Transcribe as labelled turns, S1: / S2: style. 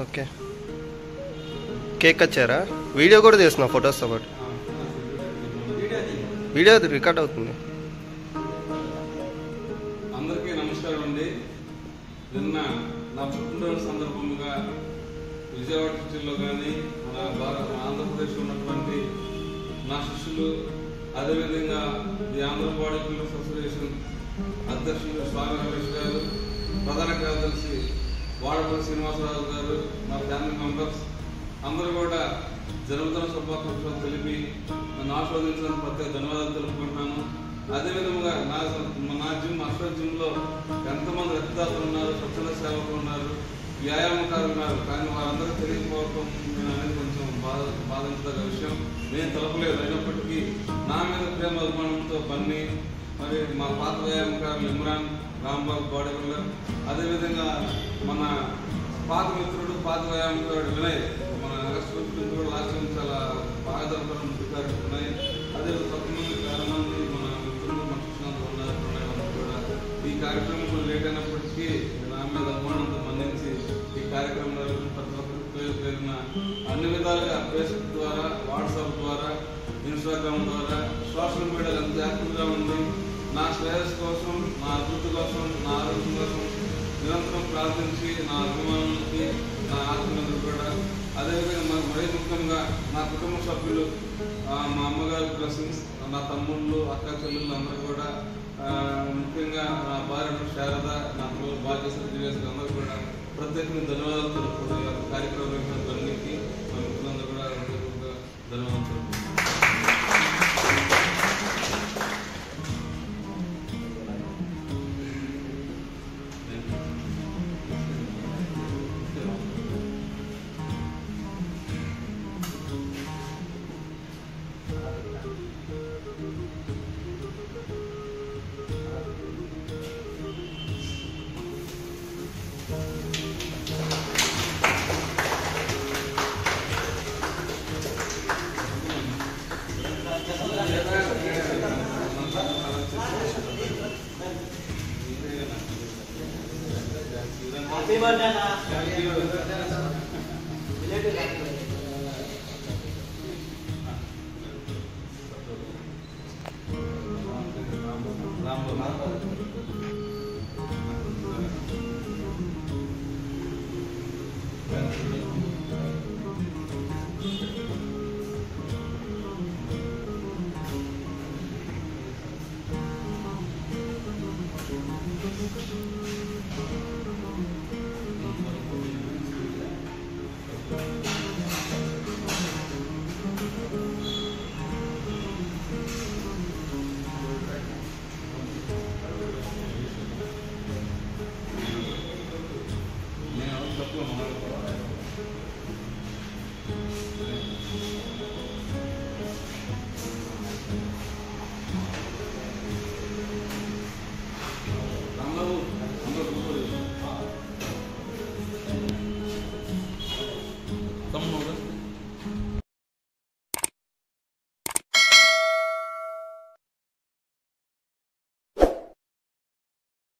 S1: Okay. Cake వచ్చారా? Video కూడా తీస్తున్నా ఫొటోస్తో పాటు. వీడియో రికార్డ్ అవుతుంది.
S2: అందరికీ నమస్కారం అండి. నిన్న నా పుట్టినరోజు సందర్భంగా విజయవాడ సిటీలో కానీ మన ఆంధ్రప్రదేశ్లో ఉన్నటువంటి నా శిష్యులు, అదేవిధంగా the Andhra body builders association అధ్యక్షులు స్వామి రమేష్ గారు, ప్రధాన కార్యదర్శి వాడపల్లి శ్రీనివాసరావు గారు, మా ఫ్యామిలీ మెంబర్స్ అందరూ కూడా జన్మదిన శుభాకాంక్షలు తెలిపి నన్ను ఆస్వాదించడానికి ప్రత్యేక ధన్యవాదాలు తెలుపుకుంటున్నాను. అదేవిధంగా నా జిమ్ అశ్వత్ జిమ్లో ఎంతమంది రక్తదాతలు ఉన్నారు, స్వచ్ఛంద సేవకులు ఉన్నారు, వ్యాయామకారులు ఉన్నారు. కానీ వారందరూ తెలియకపోవడం అనేది కొంచెం బాధించదగ్గ విషయం. నేను తెలపలేదు. అయినప్పటికీ నా మీద ప్రేమ అభిమానంతో బన్నీ, మరి మా పాత వ్యాయామకారులు ఇమ్రాన్, రాంబాబు బాడీ బిల్డర్, అదేవిధంగా మన పాత మిత్రుడు పాత వ్యాయామకారుడు వినయ్, మన నగర కూడా లాస్ట్ టైం చాలా బాగా జరపడం వినయ్, అదేవిధంగా కొంతమంది చాలా మంది మన మిత్రులు మన శిక్షణంలో ఉన్నారు. కూడా ఈ కార్యక్రమం లేట్ అయినప్పటికీ నా మీద అభిమానంతో మన్నించి ఈ కార్యక్రమంలో ప్రతి ఒక్కరికి పేరున అన్ని విధాలుగా ఫేస్బుక్ ద్వారా, వాట్సాప్ ద్వారా, ఇన్స్టాగ్రామ్ ద్వారా, సోషల్ మీడియాలో ఎంత యాక్టివ్గా ఉంది. నా శ్రేయస్ కోసం, నా అభివృద్ధి కోసం, నా ఆరోగ్యం కోసం నిరంతరం ప్రార్థించి నా అభిమానులకి, నా ఆత్మీయులకు కూడా, అదేవిధంగా మరీ ముఖ్యంగా నా కుటుంబ సభ్యులు, మా అమ్మగారి బ్లెస్సింగ్స్, నా తమ్ముళ్ళు, అక్క చెల్లెళ్ళు అందరూ కూడా, ముఖ్యంగా నా భార్య శారద, నా పిల్లలు భాగ్యశ్రీ దివేశ్ అందరూ కూడా ప్రత్యేకంగా ధన్యవాదాలు తెలుపుకుంటున్నారు. కార్యక్రమం బండికి మా మిత్రులందరూ కూడా ధన్యవాదాలు తెలుపుతున్నారు.
S3: Happy birthday,